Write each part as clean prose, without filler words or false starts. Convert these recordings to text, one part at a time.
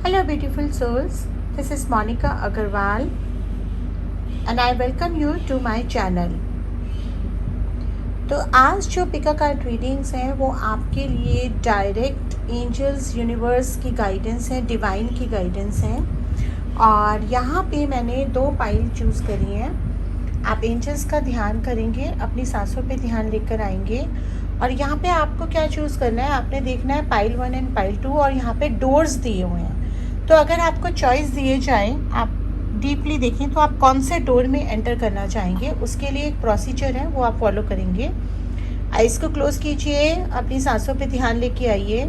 Hello beautiful souls, this is Monica Agarwal and I welcome you to my channel। तो आज जो पिका card readings हैं वो आपके लिए डायरेक्ट एंजल्स यूनिवर्स की गाइडेंस है, डिवाइन की गाइडेंस है। और यहाँ पे मैंने 2 पाइल चूज़ करी हैं। आप एंजल्स का ध्यान करेंगे, अपनी सांसों पे ध्यान लेकर आएंगे और यहाँ पे आपको क्या चूज़ करना है, आपने देखना है पाइल 1 एंड पाइल 2 और यहाँ पे डोर्स दिए हुए हैं। तो अगर आपको चॉइस दिए जाए, आप डीपली देखें तो आप कौन से डोर में एंटर करना चाहेंगे, उसके लिए एक प्रोसीजर है वो आप फॉलो करेंगे। आइज़ को क्लोज कीजिए, अपनी सांसों पे ध्यान लेके आइए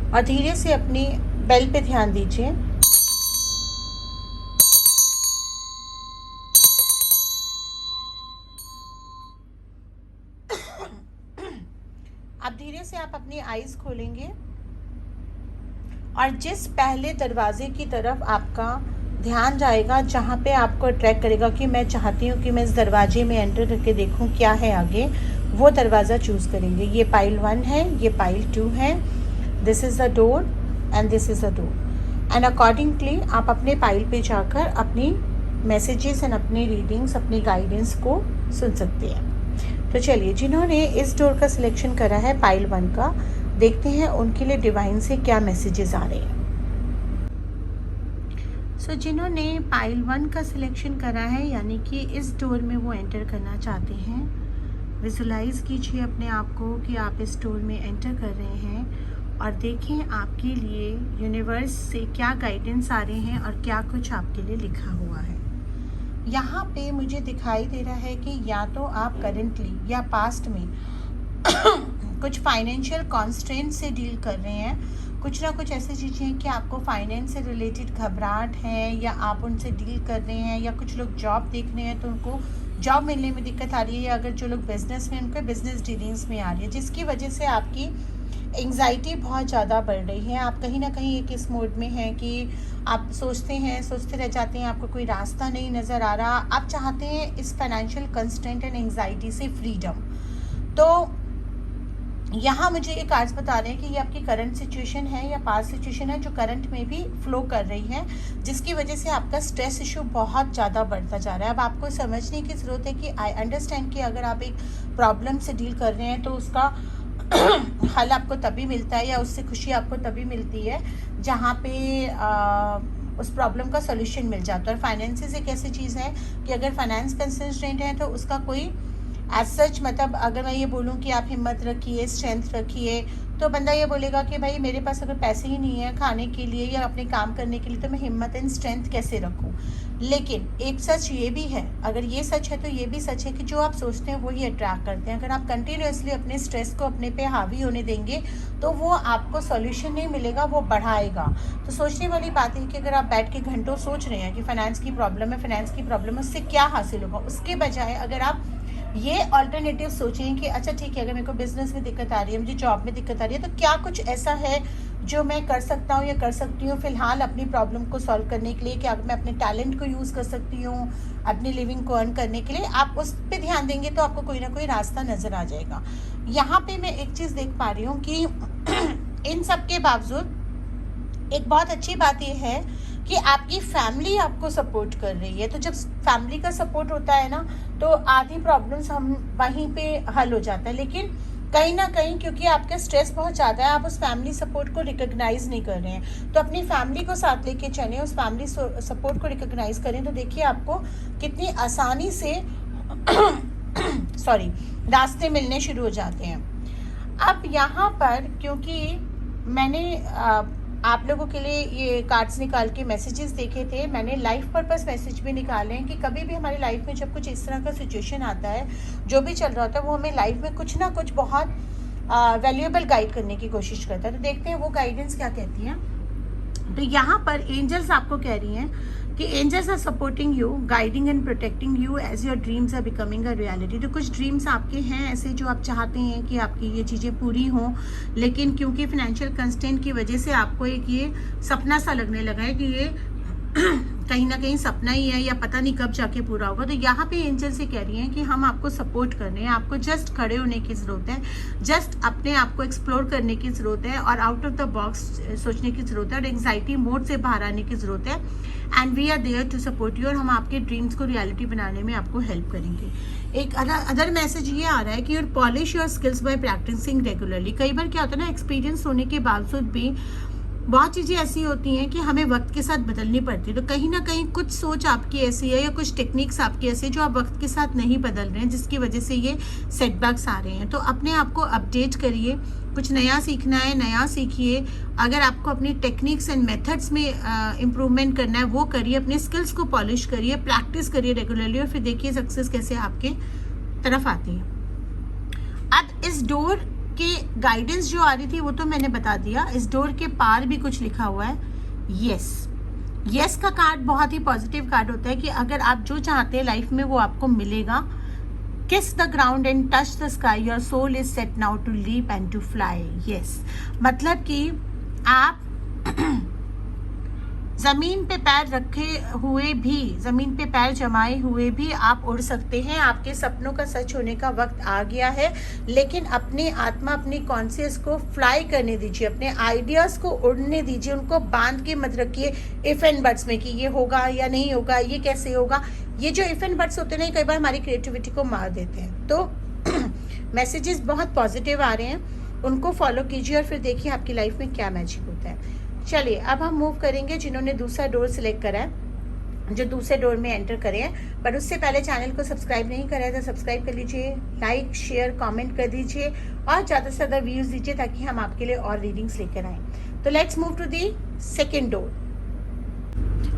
और धीरे से अपनी बेल पे ध्यान दीजिए। अब धीरे से आप अपनी आइज़ खोलेंगे और जिस पहले दरवाजे की तरफ आपका ध्यान जाएगा, जहाँ पे आपको अट्रैक्ट करेगा कि मैं चाहती हूँ कि मैं इस दरवाजे में एंटर करके देखूँ क्या है आगे, वो दरवाज़ा चूज़ करेंगे। ये पाइल 1 है, ये पाइल 2 है। This is the door and this is the door and accordingly आप अपने पाइल पे जाकर अपनी मैसेजेस एंड अपनी रीडिंग्स, अपनी गाइडेंस को सुन सकते हैं। तो चलिए, जिन्होंने इस डोर का सिलेक्शन करा है पाइल 1 का, देखते हैं उनके लिए डिवाइन से क्या मैसेजेस आ रहे हैं। सो जिन्होंने पाइल 1 का सिलेक्शन करा है, यानी कि इस डोर में वो एंटर करना चाहते हैं, विजुलाइज कीजिए अपने आप को कि आप इस डोर में एंटर कर रहे हैं और देखें आपके लिए यूनिवर्स से क्या गाइडेंस आ रहे हैं और क्या कुछ आपके लिए लिखा हुआ है। यहाँ पे मुझे दिखाई दे रहा है कि या तो आप करेंटली या पास्ट में कुछ फाइनेंशियल कॉन्स्ट्रेंट से डील कर रहे हैं। कुछ ना कुछ ऐसी चीज़ें हैं कि आपको फाइनेंस से रिलेटेड घबराहट है या आप उनसे डील कर रहे हैं, या कुछ लोग जॉब देख रहे हैं तो उनको जॉब मिलने में दिक्कत आ रही है, या अगर जो लोग बिजनेस में, उनको बिजनेस डीलिंग्स में आ रही है, जिसकी वजह से आपकी एंग्जाइटी बहुत ज़्यादा बढ़ रही है। आप कहीं ना कहीं एक इस मोड में हैं कि आप सोचते रह जाते हैं, आपको कोई रास्ता नहीं नज़र आ रहा। आप चाहते हैं इस फाइनेंशियल कंस्ट्रेंट एंड एंग्जाइटी से फ्रीडम। तो यहाँ मुझे ये कार्ड्स बता रहे हैं कि ये आपकी करंट सिचुएशन है या पास्ट सिचुएशन है, जो करंट में भी फ्लो कर रही है, जिसकी वजह से आपका स्ट्रेस इशू बहुत ज़्यादा बढ़ता जा रहा है। अब आपको समझने की ज़रूरत है कि आई अंडरस्टैंड कि अगर आप एक प्रॉब्लम से डील कर रहे हैं तो उसका हल आपको तभी मिलता है या उससे खुशी आपको तभी मिलती है जहाँ पे उस प्रॉब्लम का सोल्यूशन मिल जाता है। और फाइनेंसेस एक ऐसी चीज़ है कि अगर फाइनेंस कंसिस्टेंट है तो उसका कोई एज सच, मतलब अगर मैं ये बोलूँ कि आप हिम्मत रखिए, स्ट्रेंथ रखिए, तो बंदा ये बोलेगा कि भाई मेरे पास अगर पैसे ही नहीं है खाने के लिए या अपने काम करने के लिए, तो मैं हिम्मत एंड स्ट्रेंथ कैसे रखूँ। लेकिन एक सच ये भी है, अगर ये सच है तो ये भी सच है कि जो आप सोचते हैं वही अट्रैक्ट करते हैं। अगर आप कंटिन्यूसली अपने स्ट्रेस को अपने पे हावी होने देंगे तो वो आपको सॉल्यूशन नहीं मिलेगा, वो बढ़ाएगा। तो सोचने वाली बात है कि अगर आप बैठ के घंटों सोच रहे हैं कि फाइनेंस की प्रॉब्लम है, उससे क्या हासिल होगा, उसके बजाय अगर आप ये अल्टरनेटिव सोचें कि अच्छा ठीक है, अगर मेरे को बिजनेस में दिक्कत आ रही है, मुझे जॉब में दिक्कत आ रही है, तो क्या कुछ ऐसा है जो मैं कर सकता हूँ या कर सकती हूँ फ़िलहाल अपनी प्रॉब्लम को सॉल्व करने के लिए, कि अगर मैं अपने टैलेंट को यूज़ कर सकती हूँ अपनी लिविंग को अर्न करने के लिए। आप उस पर ध्यान देंगे तो आपको कोई ना कोई रास्ता नज़र आ जाएगा। यहाँ पे मैं एक चीज़ देख पा रही हूँ कि इन सब के बावजूद एक बहुत अच्छी बात यह है कि आपकी फैमिली आपको सपोर्ट कर रही है। तो जब फैमिली का सपोर्ट होता है ना, तो आधी प्रॉब्लम्स हम वहीं पे हल हो जाता है। लेकिन कहीं ना कहीं क्योंकि आपका स्ट्रेस बहुत ज़्यादा है, आप उस फैमिली सपोर्ट को रिकॉग्नाइज नहीं कर रहे हैं। तो अपनी फैमिली को साथ लेके चलें, उस फैमिली सपोर्ट को रिकॉग्नाइज करें, तो देखिए आपको कितनी आसानी से सॉरी रास्ते मिलने शुरू हो जाते हैं। अब यहाँ पर क्योंकि मैंने आप लोगों के लिए ये कार्ड्स निकाल के मैसेजेस देखे थे, मैंने लाइफ पर्पस मैसेज भी निकाले हैं कि कभी भी हमारी लाइफ में जब कुछ इस तरह का सिचुएशन आता है, जो भी चल रहा होता है, वो हमें लाइफ में कुछ ना कुछ बहुत वैल्यूएबल गाइड करने की कोशिश करता है। तो देखते हैं वो गाइडेंस क्या कहती हैं। तो यहाँ पर एंजल्स आपको कह रही हैं कि angels are supporting you, guiding and protecting you as your dreams are becoming a reality. तो कुछ ड्रीम्स आपके हैं ऐसे जो आप चाहते हैं कि आपकी ये चीज़ें पूरी हों, लेकिन क्योंकि फाइनेंशियल कंस्ट्रेंट की वजह से आपको एक ये सपना सा लगने लगा है कि ये कहीं ना कहीं सपना ही है या पता नहीं कब जाके पूरा होगा। तो यहाँ पे एंजल से कह रही हैं कि हम आपको सपोर्ट कर रहे हैं, आपको जस्ट खड़े होने की ज़रूरत है, जस्ट अपने आप को एक्सप्लोर करने की ज़रूरत है और आउट ऑफ द बॉक्स सोचने की ज़रूरत है और एंग्जाइटी मोड से बाहर आने की ज़रूरत है। And we are there to support you, और हम आपके ड्रीम्स को रियलिटी बनाने में आपको हेल्प करेंगे। एक अदर मैसेज ये आ रहा है कि your polish your skills by practising regularly. कई बार क्या होता है ना, एक्सपीरियंस होने के बावजूद भी बहुत चीज़ें ऐसी होती हैं कि हमें वक्त के साथ बदलनी पड़ती है। तो कहीं ना कहीं कुछ सोच आपकी ऐसी है या कुछ टेक्निक्स आपकी ऐसी है जो आप वक्त के साथ नहीं बदल रहे हैं, जिसकी वजह से ये सेटबैक्स आ रहे हैं। तो अपने आप को अपडेट करिए, कुछ नया सीखना है नया सीखिए। अगर आपको अपनी टेक्निक्स एंड मेथड्स में इम्प्रूवमेंट करना है वो करिए, अपने स्किल्स को पॉलिश करिए, प्रैक्टिस करिए रेगुलरली, और फिर देखिए सक्सेस कैसे आपके तरफ आती है। अब इस डोर के गाइडेंस जो आ रही थी वो तो मैंने बता दिया। इस डोर के पार भी कुछ लिखा हुआ है, यस का कार्ड बहुत ही पॉजिटिव कार्ड होता है कि अगर आप जो चाहते हैं लाइफ में वो आपको मिलेगा। Kiss the ground and touch the sky, your soul is set now to leap and to fly. Yes मतलब कि आप ज़मीन पे पैर रखे हुए भी, ज़मीन पे पैर जमाए हुए भी आप उड़ सकते हैं। आपके सपनों का सच होने का वक्त आ गया है, लेकिन अपनी आत्मा, अपनी कॉन्शियस को फ्लाई करने दीजिए, अपने आइडियाज़ को उड़ने दीजिए, उनको बांध के मत रखिए इफ़ एंड बट्स में कि ये होगा या नहीं होगा, ये कैसे होगा। ये जो इफ़ एंड बट्स होते हैं ना, कई बार हमारी क्रिएटिविटी को मार देते हैं। तो मैसेजेस बहुत पॉजिटिव आ रहे हैं, उनको फॉलो कीजिए और फिर देखिए आपकी लाइफ में क्या मैजिक होता है। चलिए अब हम मूव करेंगे जिन्होंने दूसरा डोर सिलेक्ट करा है, जो दूसरे डोर में एंटर करे हैं। पर उससे पहले चैनल को सब्सक्राइब नहीं करा है तो सब्सक्राइब कर लीजिए, लाइक शेयर कमेंट कर दीजिए और ज़्यादा से ज़्यादा व्यूज़ दीजिए ताकि हम आपके लिए और रीडिंग्स लेकर आएँ। तो let's move to the second door.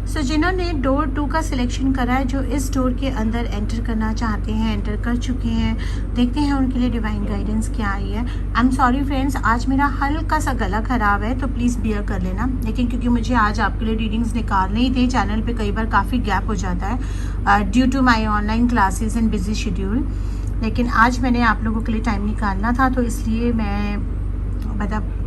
So जिन्होंने डोर 2 का सिलेक्शन करा है, जो इस डोर के अंदर एंटर करना चाहते हैं, एंटर कर चुके हैं, देखते हैं उनके लिए डिवाइन गाइडेंस क्या आई है। आई एम सॉरी फ्रेंड्स, आज मेरा हल्का सा गला ख़राब है तो प्लीज़ बियर कर लेना। लेकिन क्योंकि मुझे आज आपके लिए रीडिंग्स निकालने ही थे, चैनल पे कई बार काफ़ी गैप हो जाता है due to my online classes and busy schedule, लेकिन आज मैंने आप लोगों के लिए टाइम निकालना था तो इसलिए मैं मतलब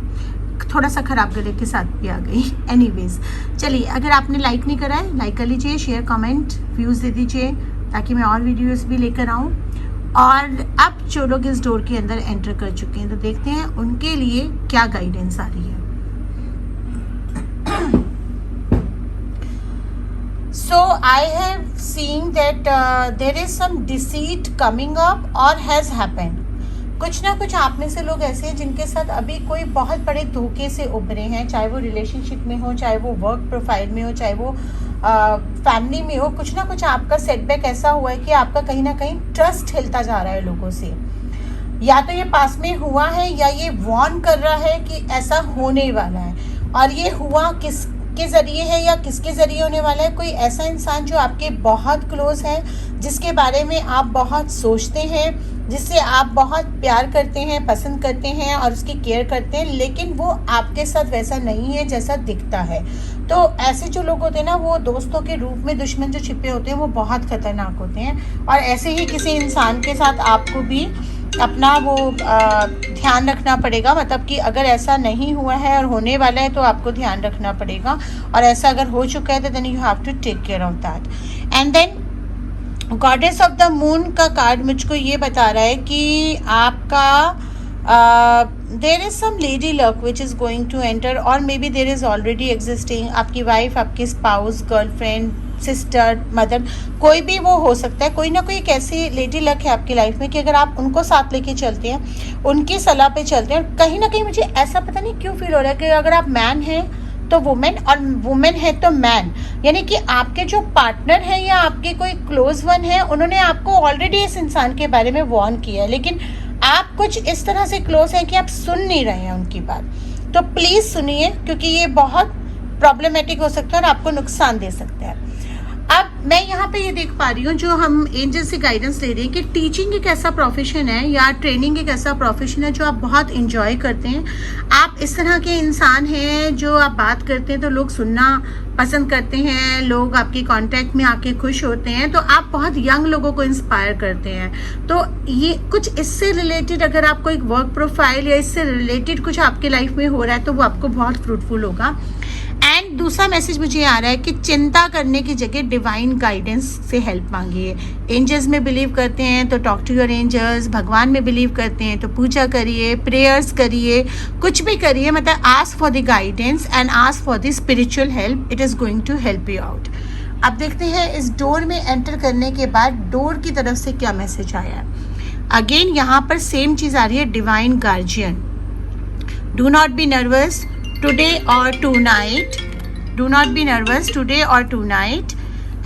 थोड़ा सा ख़राब गले के साथ भी आ गई। एनीवेज चलिए, अगर आपने लाइक नहीं करा है लाइक कर लीजिए, शेयर कमेंट व्यूज़ दे दीजिए ताकि मैं और वीडियोस भी लेकर आऊँ। और अब जो लोग इस डोर के अंदर एंटर कर चुके हैं तो देखते हैं उनके लिए क्या गाइडेंस आ रही है। So I have seen that there is some deceit coming up or has happened. कुछ ना कुछ आप में से लोग ऐसे हैं जिनके साथ अभी कोई बहुत बड़े धोखे से उभरे हैं, चाहे वो रिलेशनशिप में हो, चाहे वो वर्क प्रोफाइल में हो, चाहे वो फैमिली में हो। कुछ ना कुछ आपका सेटबैक ऐसा हुआ है कि आपका कहीं ना कहीं ट्रस्ट हिलता जा रहा है लोगों से। या तो ये पास में हुआ है या ये वार्न कर रहा है कि ऐसा होने वाला है, और ये हुआ किसके ज़रिए है या किसके ज़रिए होने वाला है। कोई ऐसा इंसान जो आपके बहुत क्लोज है, जिसके बारे में आप बहुत सोचते हैं, जिससे आप बहुत प्यार करते हैं, पसंद करते हैं और उसकी केयर करते हैं, लेकिन वो आपके साथ वैसा नहीं है जैसा दिखता है। तो ऐसे जो लोग होते हैं ना, वो दोस्तों के रूप में दुश्मन जो छिपे होते हैं वो बहुत ख़तरनाक होते हैं। और ऐसे ही किसी इंसान के साथ आपको भी अपना वो ध्यान रखना पड़ेगा। मतलब कि अगर ऐसा नहीं हुआ है और होने वाला है तो आपको ध्यान रखना पड़ेगा, और ऐसा अगर हो चुका है तो then you have to take care of that. And then goddess of the moon का कार्ड मुझको ये बता रहा है कि आपका there is some lady luck which is going to enter, और maybe there is already existing. आपकी वाइफ, आपकी स्पाउस, गर्लफ्रेंड, सिस्टर, मदर, कोई भी वो हो सकता है। कोई ना कोई एक ऐसी लेडी लक है आपकी लाइफ में कि अगर आप उनको साथ लेके चलते हैं, उनकी सलाह पे चलते हैं। और कहीं ना कहीं मुझे ऐसा पता नहीं क्यों फील हो रहा है कि अगर आप मैन हैं तो वुमेन, और वुमेन है तो मैन, यानी कि आपके जो पार्टनर हैं या आपके कोई क्लोज वन है, उन्होंने आपको ऑलरेडी इस इंसान के बारे में वार्न किया है, लेकिन आप कुछ इस तरह से क्लोज हैं कि आप सुन नहीं रहे हैं उनकी बात। तो प्लीज़ सुनिए, क्योंकि ये बहुत प्रॉब्लमेटिक हो सकता है और आपको नुकसान दे सकता है। अब मैं यहाँ पे ये देख पा रही हूँ, जो हम एंजल से गाइडेंस ले रहे हैं कि टीचिंग एक ऐसा प्रोफेशन है या ट्रेनिंग एक ऐसा प्रोफेशन है जो आप बहुत इंजॉय करते हैं। आप इस तरह के इंसान हैं जो आप बात करते हैं तो लोग सुनना पसंद करते हैं, लोग आपके कांटेक्ट में आके खुश होते हैं, तो आप बहुत यंग लोगों को इंस्पायर करते हैं। तो ये कुछ इससे रिलेटेड अगर आपको एक वर्क प्रोफाइल या इससे रिलेटेड कुछ आपके लाइफ में हो रहा है तो वो आपको बहुत फ्रूटफुल होगा। एंड दूसरा मैसेज मुझे आ रहा है कि चिंता करने की जगह डिवाइन गाइडेंस से हेल्प मांगिए। एंजल्स में बिलीव करते हैं तो टॉक टू योर एंजल्स, भगवान में बिलीव करते हैं तो पूजा करिए, प्रेयर्स करिए, कुछ भी करिए, मतलब ask for the guidance and ask for the spiritual help, it is going to help you out. अब देखते हैं इस डोर में एंटर करने के बाद डोर की तरफ से क्या मैसेज आया है। अगेन यहाँ पर सेम चीज़ आ रही है, divine guardian, do not be nervous today or tonight, do not be nervous today or tonight,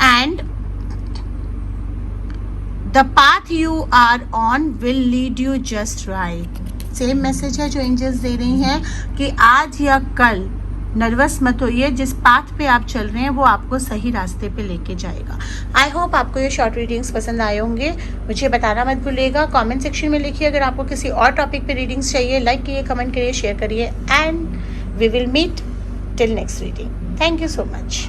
and the path you are on will lead you just right। Same message है जो angels दे रही हैं कि आज या कल नर्वस मत होइए, जिस पाथ पे आप चल रहे हैं वो आपको सही रास्ते पे लेके जाएगा। आई होप आपको ये शॉर्ट रीडिंग्स पसंद आए होंगे। मुझे बताना मत भूलिएगा, कमेंट सेक्शन में लिखिए अगर आपको किसी और टॉपिक पे रीडिंग्स चाहिए। लाइक कीजिए, कमेंट करिए, शेयर करिए, and we will meet till next reading. Thank you so much.